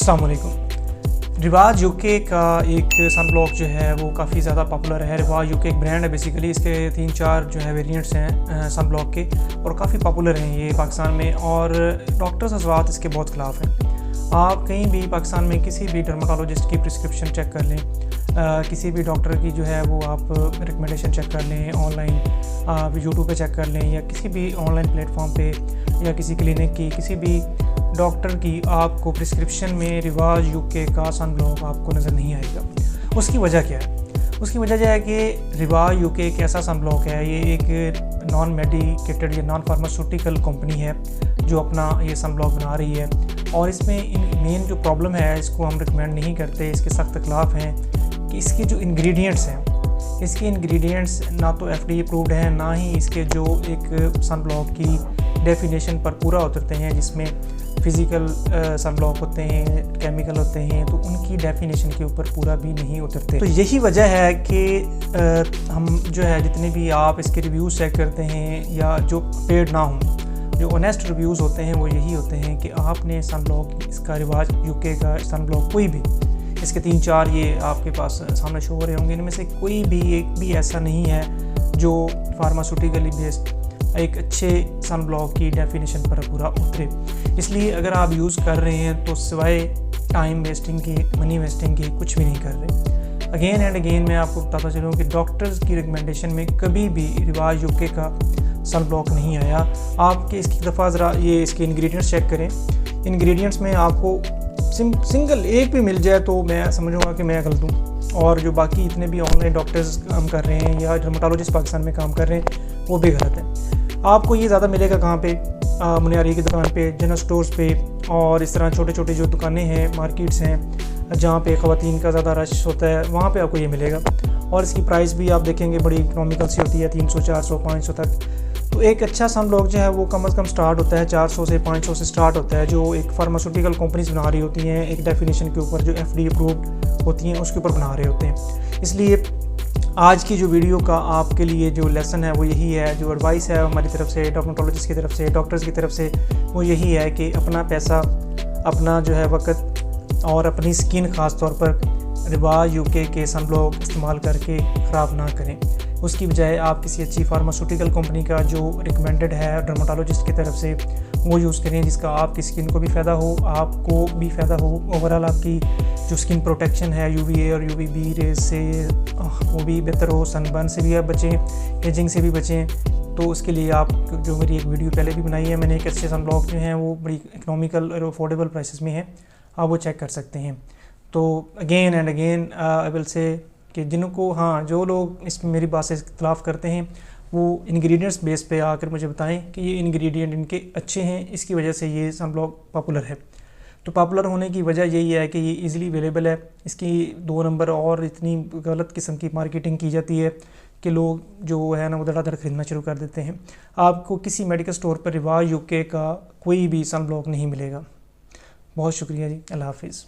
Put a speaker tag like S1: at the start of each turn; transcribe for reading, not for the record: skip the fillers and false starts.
S1: अस्सलाम वालेकुम। रिवाज यूके का एक सनब्लॉक जो है वो काफ़ी ज़्यादा पॉपुलर है। रिवाज यूके एक ब्रांड है बेसिकली। इसके 3-4 जो है वेरिएंट्स हैं सनब्लॉक के और काफ़ी पॉपुलर हैं ये पाकिस्तान में, और डॉक्टर्स हज़रात इसके बहुत ख़िलाफ़ हैं। आप कहीं भी पाकिस्तान में किसी भी डर्माटोलॉजिस्ट की प्रिस्क्रिप्शन चेक कर लें, किसी भी डॉक्टर की जो है वो आप रिकमेंडेशन चेक कर लें ऑनलाइन, आप यूट्यूब पे चेक कर लें या किसी भी ऑनलाइन प्लेटफॉर्म पे या किसी क्लिनिक की, किसी भी डॉक्टर की आपको प्रिस्क्रिप्शन में रिवाज यूके का सनब्लॉक आपको नज़र नहीं आएगा। उसकी वजह क्या है? उसकी वजह यह है कि रिवाज यूके एक ऐसा सनब्लॉक है, ये एक नॉन मेडिकेटेड या नॉन फार्मास्यूटिकल कंपनी है जो अपना ये सनब्लॉक बना रही है, और इसमें मेन जो प्रॉब्लम है, इसको हम रिकमेंड नहीं करते, इसके सख्त खिलाफ़ हैं कि इसके जो इंग्रेडिएंट्स हैं, इसके इंग्रेडिएंट्स ना तो FDA अप्रूव्ड हैं, ना ही इसके जो एक सनब्लॉक की डेफिनेशन पर पूरा उतरते हैं, जिसमें फ़िज़िकल सनब्लॉक होते हैं, केमिकल होते हैं, तो उनकी डेफिनेशन के ऊपर पूरा भी नहीं उतरते। तो यही वजह है कि हम जो है जितने भी आप इसके रिव्यूज़ चेक करते हैं या जो पेड ना हों, जो ऑनेस्ट रिव्यूज़ होते हैं वो यही होते हैं कि आपने सनब्लॉक इसका रिवाज यूके का सनब्लॉक कोई भी, इसके 3-4 ये आपके पास सामने शो हो रहे होंगे, इनमें से कोई भी एक भी ऐसा नहीं है जो फार्मास्यूटिकली बेस्ड एक अच्छे सनब्लॉक की डेफिनेशन पर पूरा उतरे। इसलिए अगर आप यूज़ कर रहे हैं तो सिवाय टाइम वेस्टिंग की, मनी वेस्टिंग की कुछ भी नहीं कर रहे। अगेन एंड अगेन मैं आपको बताता चलूँ कि डॉक्टर्स की रिकमेंडेशन में कभी भी रिवाज यूके का सनब्लॉक नहीं आया। आपके इसकी दफ़ा ज़रा ये इसके इंग्रेडिएंट्स चेक करें। इंग्रेडिएंट्स में आपको सिंगल एक भी मिल जाए तो मैं समझूंगा कि मैं गलत हूँ, और जो बाकी इतने भी ऑनलाइन डॉक्टर्स काम कर रहे हैं या डर्माटोलॉजिस्ट पाकिस्तान में काम कर रहे हैं वो भी गलत है। आपको ये ज़्यादा मिलेगा कहाँ पे? मुनियारी की दुकान पे, जनरल स्टोर्स पे, और इस तरह छोटे छोटे जो दुकानें हैं, मार्केट्स हैं जहाँ पे ख़वातीन का ज़्यादा रश होता है, वहाँ पे आपको ये मिलेगा। और इसकी प्राइस भी आप देखेंगे बड़ी इकनॉमिकल सी होती है, 300, 400, 500 तक। तो एक अच्छा सनब्लॉक जो है वो कम से कम स्टार्ट होता है 400 से 500 से स्टार्ट होता है, जो एक फार्मास्यूटिकल कंपनीज बना रही होती हैं एक डेफिनेशन के ऊपर, जो FDA अप्रूव्ड होती हैं उसके ऊपर बना रहे होते हैं। इसलिए आज की जो वीडियो का आपके लिए जो लेसन है वो यही है, जो एडवाइस है हमारी तरफ से, डर्माटोलॉजिस्ट की तरफ से, डॉक्टर्स की तरफ से, वो यही है कि अपना पैसा, अपना जो है वक्त और अपनी स्किन ख़ास तौर पर रिवाज यूके के सनब्लॉक इस्तेमाल करके ख़राब ना करें। उसकी बजाय आप किसी अच्छी फार्मास्यूटिकल कंपनी का जो रिकमेंडेड है डर्माटोलॉजिस्ट की तरफ से वो यूज़ करें, जिसका आपकी स्किन को भी फ़ायदा हो, आपको भी फ़ायदा हो, ओवरऑल आपकी जो स्किन प्रोटेक्शन है UVA और UVB रेज से वो भी बेहतर हो, सनबर्न से भी आप बचें, एजिंग से भी बचें। तो उसके लिए आप जो मेरी एक वीडियो पहले भी बनाई है मैंने, एक अच्छे सनब्लॉक जो हैं वो बड़ी इकनॉमिकल और अफोर्डेबल प्राइसेस में है, आप वो चेक कर सकते हैं। तो again and again I will say कि जिनको, हाँ, जो लोग इसमें मेरी बात से इख्तलाफ करते हैं वो इंग्रेडिएंट्स बेस पे आकर मुझे बताएं कि ये इंग्रेडिएंट इनके अच्छे हैं, इसकी वजह से ये सनब्लॉक पॉपुलर है। तो पॉपुलर होने की वजह यही है कि ये इजीली अवेलेबल है। इसकी 2 नंबर और इतनी गलत किस्म की मार्केटिंग की जाती है कि लोग जो है ना वो धड़ाधड़ खरीदना शुरू कर देते हैं। आपको किसी मेडिकल स्टोर पर रिवाज यूके का कोई भी सनब्लॉक नहीं मिलेगा। बहुत शुक्रिया जी, अल्लाह हाफिज़।